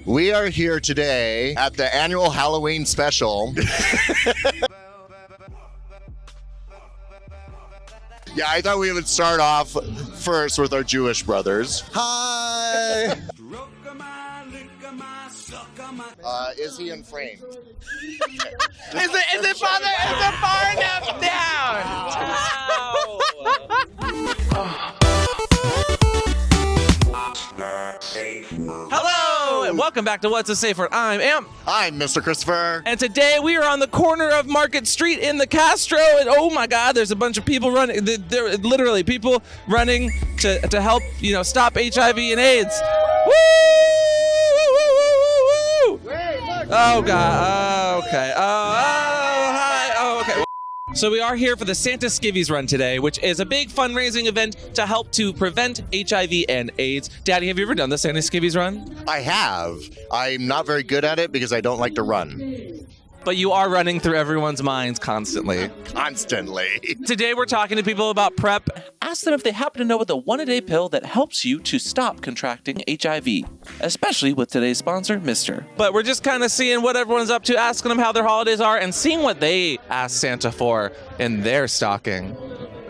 We are here today at the annual Halloween special. Yeah, I thought we would start off first with our Jewish brothers. Hi! Is he in frame? Is it far enough down? Hello, and welcome back to What's a Safeword. I'm Amp. I'm Mr. Christopher. And today we are on the corner of Market Street in the Castro, and oh my God, there's a bunch of people running. There are literally people running to help, stop HIV and AIDS. Woo! Oh God. Okay. Hi. Oh, okay. So we are here for the Santa Skivvies Run today, which is a big fundraising event to help to prevent HIV and AIDS. Daddy, have you ever done the Santa Skivvies Run? I have. I'm not very good at it because I don't like to run. But you are running through everyone's minds constantly. Constantly. Today we're talking to people about PrEP. Ask them if they happen to know the one-a-day pill that helps you to stop contracting HIV, especially with today's sponsor, mistr. But we're just kind of seeing what everyone's up to, asking them how their holidays are, and seeing what they ask Santa for in their stocking.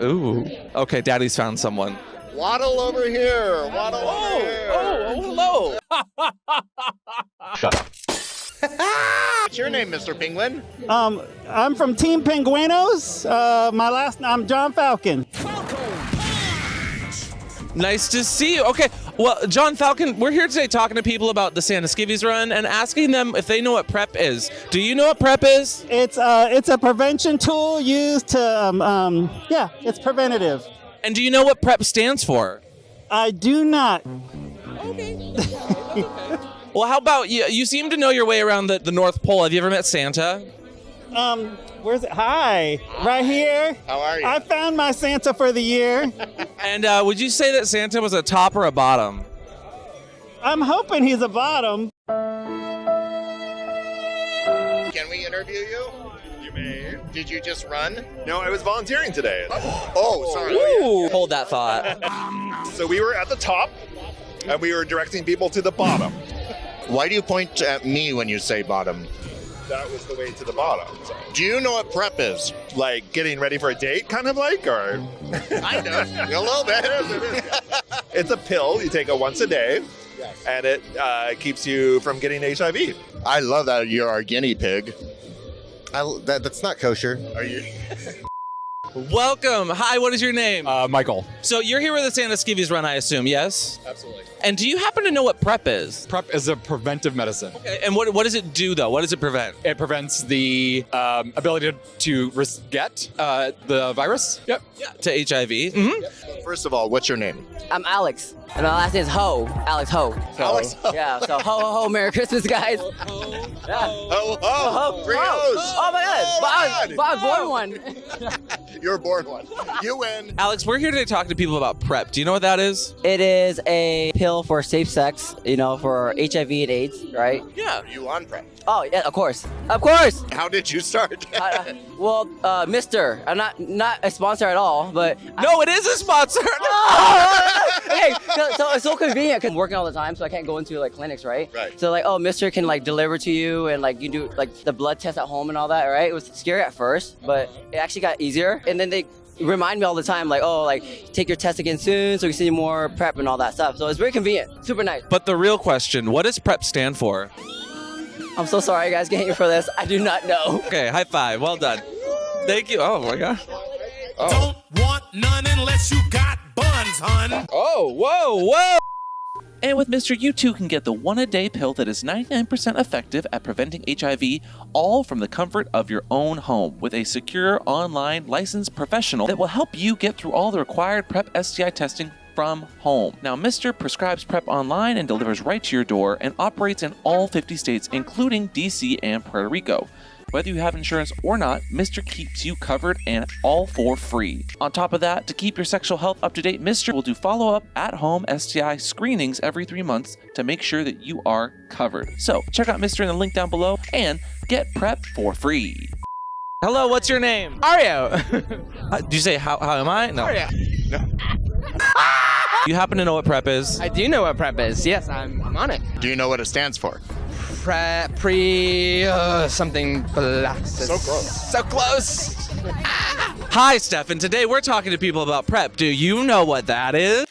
Ooh. Okay, Daddy's found someone. Waddle over here. Waddle over here. Oh, hello. Shut up. What's your name, Mr. Penguin? I'm from Team Penguinos. I'm John Falcon. Nice to see you. Okay, well, John Falcon, we're here today talking to people about the Santa Skivvies Run and asking them if they know what PrEP is. Do you know what PrEP is? It's a prevention tool used to, it's preventative. And do you know what PrEP stands for? I do not. Okay. Well, how about you? You seem to know your way around the North Pole. Have you ever met Santa? Where's it? Hi, right here. How are you? I found my Santa for the year. And would you say that Santa was a top or a bottom? I'm hoping he's a bottom. Can we interview you? You may. Did you just run? No, I was volunteering today. Oh, sorry. Ooh. Hold that thought. So we were at the top, and we were directing people to the bottom. Why do you point at me when you say bottom? That was the way to the bottom. So. Do you know what PrEP is? Like getting ready for a date, kind of like, or? I know. A little bit. It's a pill you take it once a day, and it keeps you from getting HIV. I love that you're our guinea pig. That's not kosher. Are you? Welcome. Hi, what is your name? Michael. So you're here with the Santa Skivvies Run, I assume, yes? Absolutely. And do you happen to know what PrEP is? PrEP is a preventive medicine. Okay, and what does it do, though? What does it prevent? It prevents the ability to get the virus. Yep. Yeah, to HIV. Mm-hmm. First of all, what's your name? I'm Alex, and my last name is Ho. Alex Ho. So, Alex Ho. Yeah, so ho, ho, ho, Merry Christmas, guys. Yeah. Oh, oh, 3 O's. Oh my God, but I was born one. You're born one. You win. Alex, we're here today talking to people about PrEP. Do you know what that is? It is a pill for safe sex, for HIV and AIDS, right? Yeah. Are you on PrEP? Oh yeah, of course. Of course. How did you start? Mistr. I'm not a sponsor at all, but No, it is a sponsor. hey, so it's so convenient because I'm working all the time, so I can't go into clinics, right? Right. So mistr can deliver to you, and you do the blood test at home and all that, right? It was scary at first, but it actually got easier. And then they remind me all the time, take your test again soon, so we can see more PrEP and all that stuff. So it's very convenient, super nice. But the real question, what does PrEP stand for? I'm so sorry, you guys, getting here for this. I do not know. Okay, high five. Well done. Thank you. Oh my God. Oh. Don't want none unless you got buns, hun. Oh, whoa. And with mistr, you too can get the one-a-day pill that is 99% effective at preventing HIV, all from the comfort of your own home, with a secure, online, licensed professional that will help you get through all the required PrEP STI testing from home. Now, mistr prescribes PrEP online and delivers right to your door and operates in all 50 states, including DC and Puerto Rico. Whether you have insurance or not, mistr keeps you covered and all for free. On top of that, to keep your sexual health up to date, mistr will do follow-up at-home STI screenings every 3 months to make sure that you are covered. So check out mistr in the link down below and get PrEP for free. Hello, what's your name? Ario. Did you say how am I? No. Ario. No. Do you happen to know what PrEP is? I do know what PrEP is. Yes, I'm on it. Do you know what it stands for? Something black. So close. So close. Hi, Stefan. Today we're talking to people about PrEP. Do you know what that is?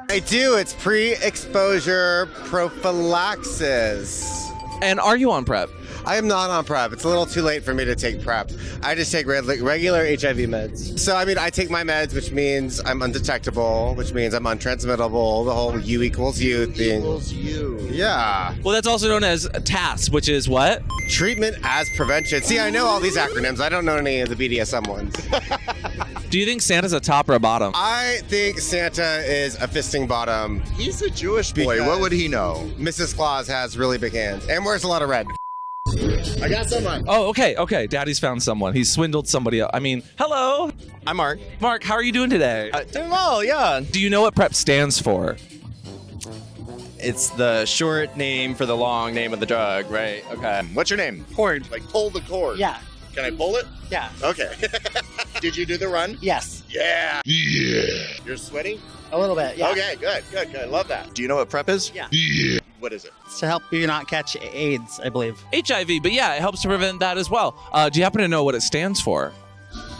I do. It's pre-exposure prophylaxis. And are you on PrEP? I am not on PrEP. It's a little too late for me to take PrEP. I just take regular HIV meds. So, I mean, I take my meds, which means I'm undetectable, which means I'm untransmittable, the whole U equals U thing. Equals you. Yeah. Well, that's also known as TAS, which is what? Treatment as prevention. See, I know all these acronyms. I don't know any of the BDSM ones. Do you think Santa's a top or a bottom? I think Santa is a fisting bottom. He's a Jewish boy. Because What would he know? Mrs. Claus has really big hands and wears a lot of red. I got someone. Oh, okay. Daddy's found someone. He's swindled somebody else. I mean, hello. I'm Mark. Mark, how are you doing today? Doing well, yeah. Do you know what PrEP stands for? It's the short name for the long name of the drug, right? Okay. What's your name? Cord. Like pull the cord. Yeah. Can I pull it? Yeah. Okay. Did you do the run? Yes. Yeah. You're sweating? A little bit. Yeah. Okay, good. Love that. Do you know what PrEP is? Yeah. What is it? It's to help you not catch AIDS, I believe. HIV, but yeah, it helps to prevent that as well. Do you happen to know what it stands for?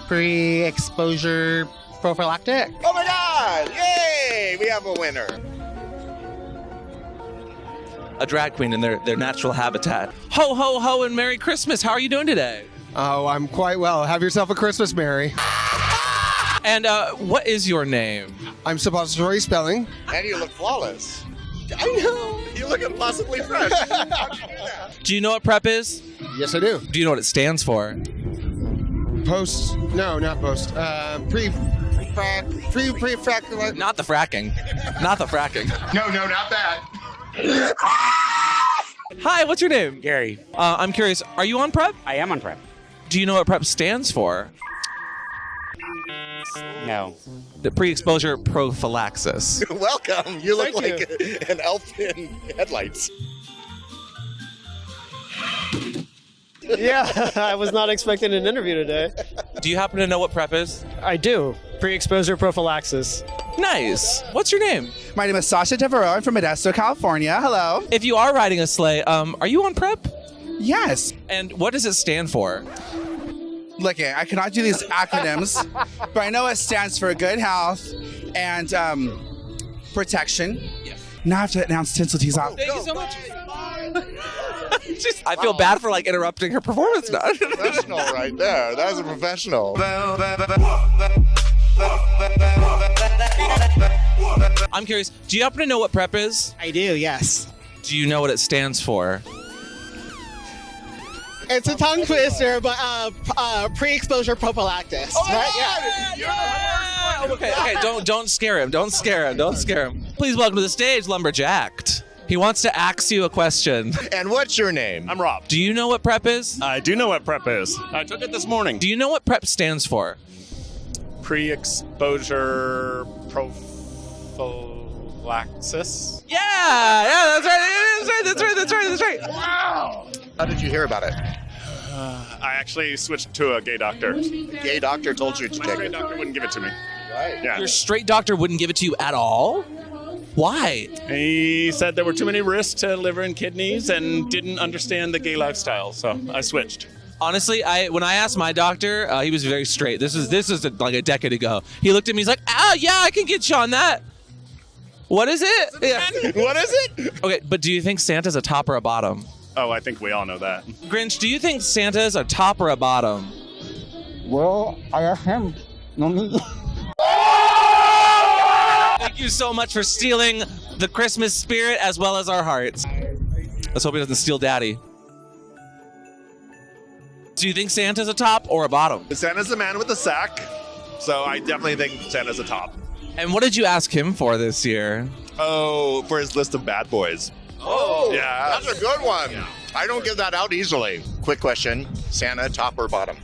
Pre-exposure prophylactic. Oh my God! Yay! We have a winner. A drag queen in their natural habitat. Ho, ho, ho, and Merry Christmas. How are you doing today? Oh, I'm quite well. Have yourself a Christmas, Merry. And what is your name? I'm suppository spelling. And you look flawless. I know. You look impossibly fresh. How'd you do that? Do you know what PrEP is? Yes, I do. Do you know what it stands for? Post. No, not post. Pre-frac. Not the fracking. Not the fracking. No, not that. Hi, what's your name? Gary. I'm curious, are you on PrEP? I am on PrEP. Do you know what PrEP stands for? No. The pre-exposure prophylaxis. Welcome. You look like an elf in headlights. Yeah, I was not expecting an interview today. Do you happen to know what PrEP is? I do. Pre-exposure prophylaxis. Nice. What's your name? My name is Sasha Devereaux. I'm from Modesto, California. Hello. If you are riding a sleigh, are you on PrEP? Yes. And what does it stand for? Look, I cannot do these acronyms, but I know it stands for good health and protection. Yes. Now I have to announce Tinsel Tees off. Thank you so much. I feel bad for interrupting her performance now. Professional right there. That was a professional. I'm curious, do you happen to know what PrEP is? I do, yes. Do you know what it stands for? It's a tongue twister, but pre-exposure prophylaxis. Right? Yeah. Okay. Don't scare him. Don't scare him. Please welcome to the stage, Lumberjacked. He wants to ask you a question. And what's your name? I'm Rob. Do you know what PrEP is? I do know what PrEP is. I took it this morning. Do you know what PrEP stands for? Pre-exposure prophylaxis. Yeah, that's right. Wow. How did you hear about it? I actually switched to a gay doctor. Gay doctor told you to My take straight it. doctor wouldn't give it to me. Right. Yeah. Your straight doctor wouldn't give it to you at all? Why? He said there were too many risks to liver and kidneys and didn't understand the gay lifestyle, so I switched. Honestly, when I asked my doctor, he was very straight. This is like a decade ago. He looked at me, he's like, yeah, I can get you on that. What is it? Yeah. What is it? Okay, but do you think Santa's a top or a bottom? Oh, I think we all know that. Grinch, do you think Santa's a top or a bottom? Well, I asked him, not me. Thank you so much for stealing the Christmas spirit as well as our hearts. Let's hope he doesn't steal Daddy. Do you think Santa's a top or a bottom? Santa's the man with the sack, so I definitely think Santa's a top. And what did you ask him for this year? Oh, for his list of bad boys. Oh, Yeah. that's a good one. I don't give that out easily. Quick question, Santa, top or bottom?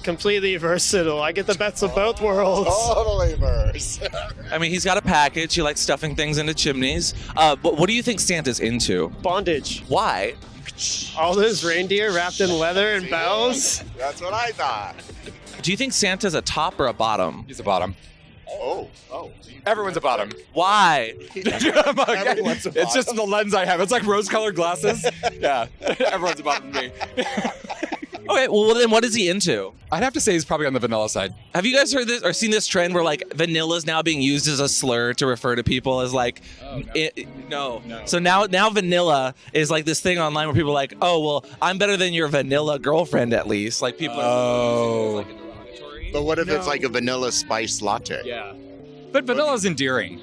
Completely versatile. I get the best of both worlds. Totally verse. I mean, he's got a package. He likes stuffing things into chimneys. But what do you think Santa's into? Bondage. Why? All those reindeer wrapped in leather and bells. That's what I thought. Do you think Santa's a top or a bottom? He's a bottom. Oh. Everyone's a bottom. Why? Everyone's a It's just the lens I have. It's like rose-colored glasses. Yeah, everyone's a bottom to me. Okay, well then what is he into? I'd have to say he's probably on the vanilla side. Have you guys heard this or seen this trend where like vanilla is now being used as a slur to refer to people as like, no. So now vanilla is like this thing online where people are like, oh well, I'm better than your vanilla girlfriend at least. Like people are like derogatory. But what if it's like a vanilla spice latte? Yeah. But vanilla is endearing.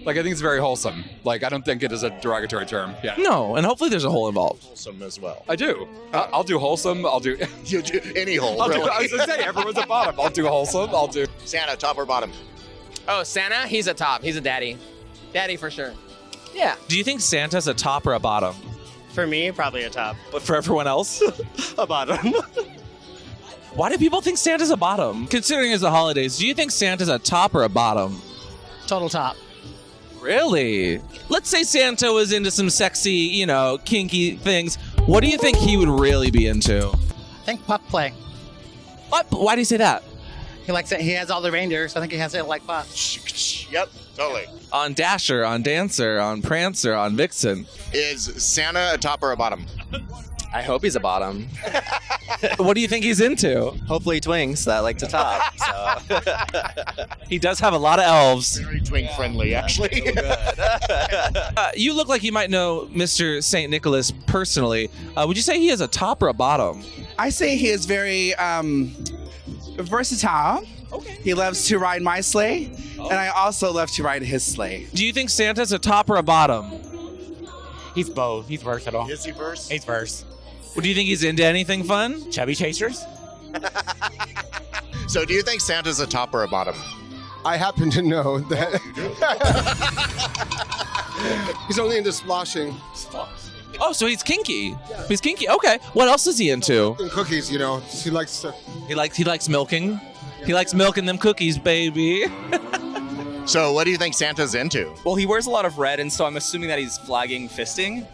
Like, I think it's very wholesome. Like, I don't think it is a derogatory term. Yeah. No, and hopefully there's a hole involved. Wholesome as well. I do. I'll do wholesome. I'll do... You'll do any hole, I really. was going to say, everyone's a bottom. I'll do wholesome. I'll do... Santa, top or bottom? Oh, Santa? He's a top. He's a daddy. Daddy for sure. Yeah. Do you think Santa's a top or a bottom? For me, probably a top. But for everyone else? A bottom. Why do people think Santa's a bottom? Considering it's the holidays, do you think Santa's a top or a bottom? Total top. Really? Let's say Santa was into some sexy, kinky things. What do you think he would really be into? I think pup play. What? Why do you say that? He likes it. He has all the reindeers. So I think he has it like pup. Yep, totally. On Dasher, on Dancer, on Prancer, on Vixen. Is Santa a top or a bottom? I hope he's a bottom. What do you think he's into? Hopefully twinks that like to top. So. He does have a lot of elves. Very twink friendly, actually. You look like you might know Mr. St. Nicholas personally. Would you say he is a top or a bottom? I say he is very versatile. Okay. He loves to ride my sleigh, and I also love to ride his sleigh. Do you think Santa's a top or a bottom? He's both. He's versatile. Is he verse? He's verse. Well, do you think he's into anything fun? Chubby chasers? So do you think Santa's a top or a bottom? I happen to know that he's only into splashing. Oh, so he's kinky. He's kinky. Okay. What else is he into? And cookies, He likes to. He likes milking. He likes milking them cookies, baby. So what do you think Santa's into? Well, he wears a lot of red, and so I'm assuming that he's flagging fisting.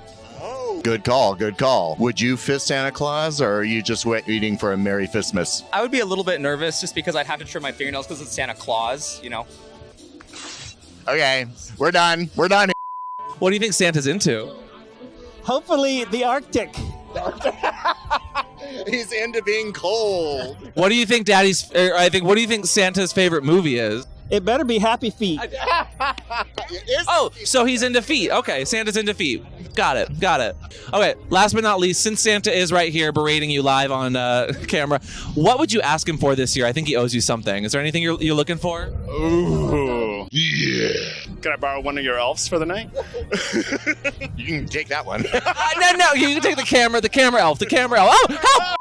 Oh. Good call, good call. Would you fist Santa Claus, or are you just waiting for a Merry Fistmas? I would be a little bit nervous just because I'd have to trim my fingernails because it's Santa Claus, Okay, we're done. We're done. What do you think Santa's into? Hopefully the Arctic. He's into being cold. What do you think what do you think Santa's favorite movie is? It better be Happy Feet. Oh, so he's into feet. Okay, Santa's into feet. Got it. Okay, last but not least, since Santa is right here berating you live on camera, what would you ask him for this year? I think he owes you something. Is there anything you're looking for? Ooh. Yeah. Can I borrow one of your elves for the night? You can take that one. No, you can take the camera elf. Oh, help!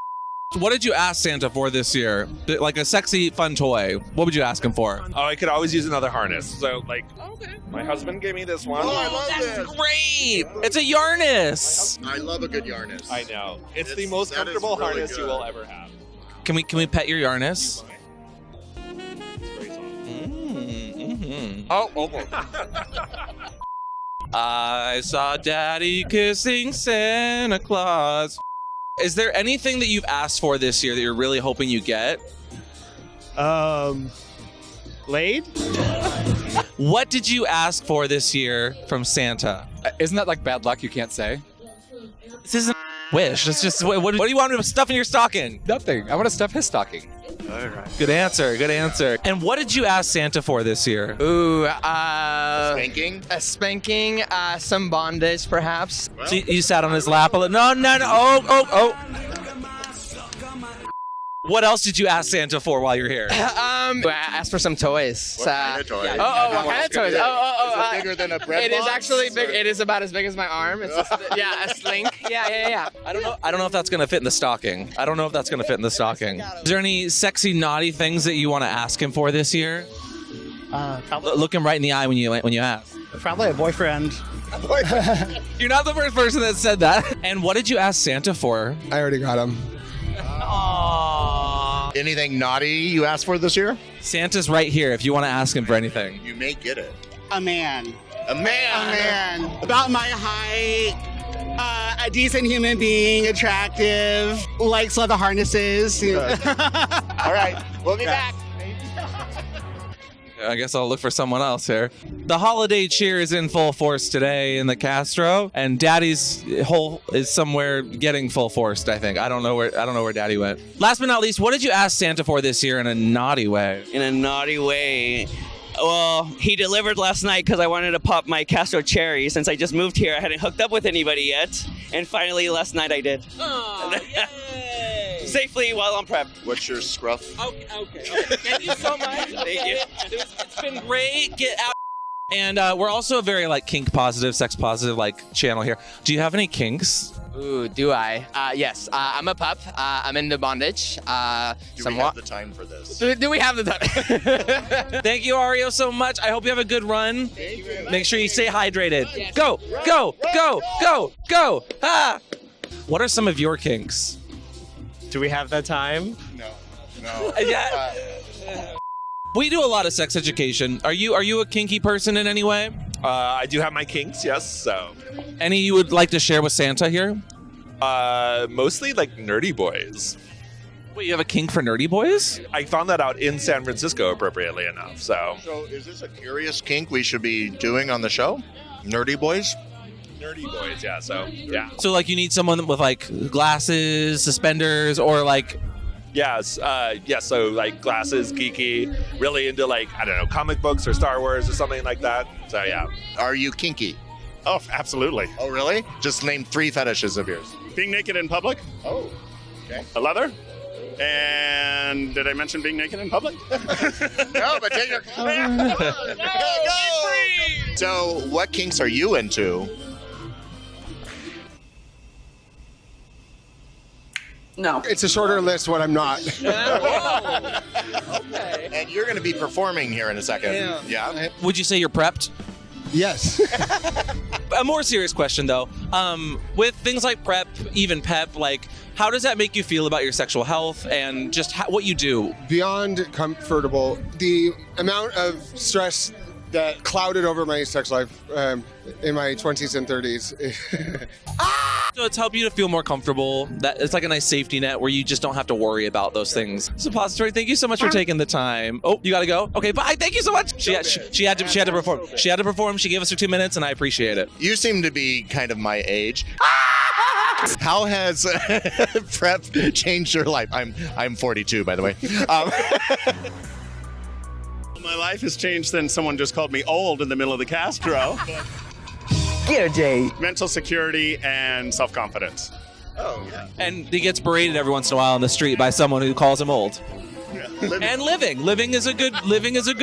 What did you ask Santa for this year? Like a sexy, fun toy. What would you ask him for? Oh, I could always use another harness. So, my husband gave me this one. Oh, I love this. Great! It's a yarness. I love a good yarness. I know. It's the most comfortable really harness you good. will ever have. Can we pet your yarness? Oh. I saw Daddy kissing Santa Claus. Is there anything that you've asked for this year that you're really hoping you get? Laid? What did you ask for this year from Santa? Isn't that like bad luck you can't say? This isn't a wish. It's just, what do you want to stuff in your stocking? Nothing. I want to stuff his stocking. All right. Good answer. And what did you ask Santa for this year? Ooh, Spanking? a spanking, some bondage, perhaps. So you sat on his lap. No. Oh. What else did you ask Santa for while you're here? I asked for some toys. What kind of toys? What kind of toys? Is it bigger than a bread It box? is actually big. It is about as big as my arm. It's just, a slink. Yeah. I don't know if that's gonna fit in the stocking. Is there any sexy, naughty things that you want to ask him for this year? Probably, Look him right in the eye when you ask. probably a boyfriend. You're not the first person that said that. And what did you ask Santa for? I already got him. Aww. Anything naughty you asked for this year? Santa's right here if you want to ask him for anything. You may get it. A man. A man. About my height. A decent human being, attractive, likes leather harnesses. All right, we'll be back. I guess I'll look for someone else here. The holiday cheer is in full force today in the Castro, and Daddy's hole is somewhere getting full forced, I think. I don't know where Daddy went. Last but not least, what did you ask Santa for this year in a naughty way? In a naughty way. Well, he delivered last night because I wanted to pop my Castro cherry. Since I just moved here, I hadn't hooked up with anybody yet. And finally, last night I did. Oh, yay! Safely while on prep. What's your scruff? Okay. Thank you so much. Thank you. It's been great. Get out. And we're also a very kink positive, sex positive channel here. Do you have any kinks? Ooh, do I? Yes. I'm a pup. I'm into bondage. Do we have the time for this? Do we have the time? Thank you, Ario, so much. I hope you have a good run. Make sure you stay hydrated. Yes. Go. Ah! What are some of your kinks? Do we have the time? No. Yeah. We do a lot of sex education. Are you a kinky person in any way? I do have my kinks, yes. So, any you would like to share with Santa here? Mostly nerdy boys. Wait, you have a kink for nerdy boys? I found that out in San Francisco, appropriately enough. So is this a curious kink we should be doing on the show? Nerdy boys? Nerdy boys, yeah. So yeah. So you need someone with glasses, suspenders, or Yes, so glasses, geeky, really into I don't know, comic books or Star Wars or something like that. So yeah. Are you kinky? Oh, absolutely. Oh, really? Just name 3 fetishes of yours. Being naked in public. Oh, okay. A leather. And did I mention being naked in public? No, but take your Go! So, what kinks are you into? No. It's a shorter list what I'm not. Okay. And you're going to be performing here in a second. Yeah. Would you say you're prepped? Yes. A more serious question, though. With things like PrEP, even PEP, how does that make you feel about your sexual health and just what you do? Beyond comfortable, the amount of stress that clouded over my sex life in my 20s and 30s. So it's helped you to feel more comfortable. That it's like a nice safety net where you just don't have to worry about those things. Suppository, thank you so much for taking the time. Oh, you gotta go. Okay, bye. Thank you so much. She had to perform. She had to perform. She gave us her 2 minutes, and I appreciate it. You seem to be kind of my age. How has PrEP changed your life? I'm 42, by the way. My life has changed since someone just called me old in the middle of the Castro. Get her, Jay. Mental security and self-confidence. Oh, yeah. And he gets berated every once in a while on the street by someone who calls him old. And living is a good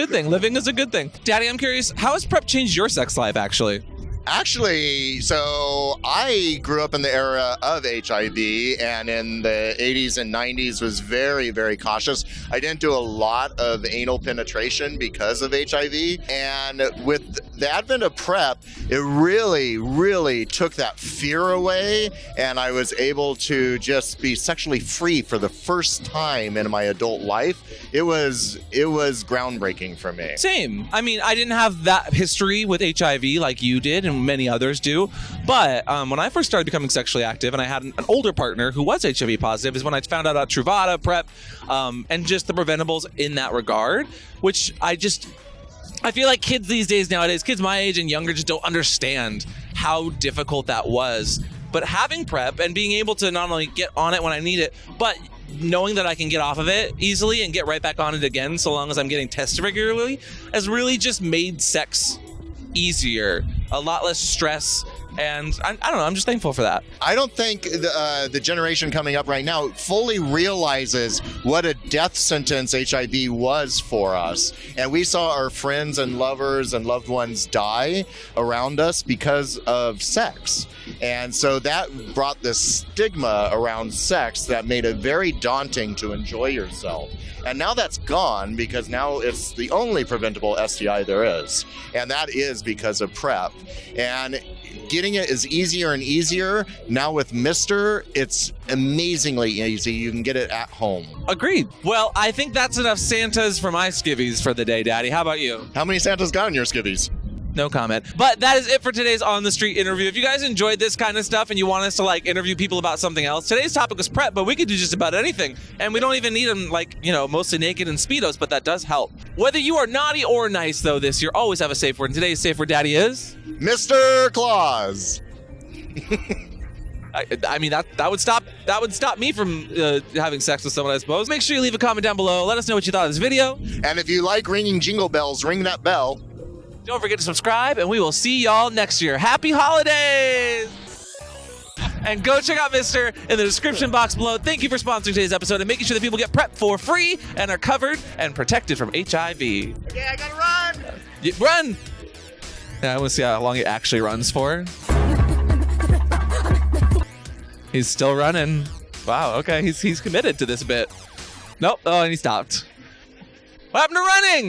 thing. Daddy, I'm curious, how has PrEP changed your sex life, actually? Actually, so I grew up in the era of HIV, and in the 80s and 90s was very, very cautious. I didn't do a lot of anal penetration because of HIV, and with the advent of PrEP, it really, really took that fear away, and I was able to just be sexually free for the first time in my adult life. It was groundbreaking for me. Same. I mean, I didn't have that history with HIV like you did, and many others do. But when I first started becoming sexually active, and I had an older partner who was HIV positive, is when I found out about Truvada, PrEP, and just the preventables in that regard, which I feel like kids these days nowadays, kids my age and younger, just don't understand how difficult that was. But having PrEP and being able to not only get on it when I need it, but knowing that I can get off of it easily and get right back on it again so long as I'm getting tested regularly has really just made sex easier, a lot less stress, and I don't know, I'm just thankful for that. I don't think the generation coming up right now fully realizes what a death sentence HIV was for us. And we saw our friends and lovers and loved ones die around us because of sex. And so that brought this stigma around sex that made it very daunting to enjoy yourself. And now that's gone because now it's the only preventable STI there is. And that is because of PrEP. And getting it is easier and easier. Now with mistr, it's amazingly easy. You can get it at home. Agreed. Well, I think that's enough Santas for my skivvies for the day, Daddy. How about you? How many Santas got in your skivvies? No comment. But that is it for today's On the Street interview. If you guys enjoyed this kind of stuff and you want us to like interview people about something else, today's topic was prep, but we could do just about anything. And we don't even need them like, mostly naked in Speedos, but that does help. Whether you are naughty or nice though this year, always have a safe word. And today's safe word daddy is Mr. Claus. I mean that would stop me from having sex with someone, I suppose. Make sure you leave a comment down below. Let us know what you thought of this video. And if you like ringing jingle bells, ring that bell. Don't forget to subscribe, and we will see y'all next year. Happy holidays! And go check out Mr. in the description box below. Thank you for sponsoring today's episode and making sure that people get prepped for free and are covered and protected from HIV. Okay, I gotta run. Run! Yeah, I want to see how long he actually runs for. He's still running. Wow, okay, he's committed to this bit. Nope, oh, and he stopped. What happened to running?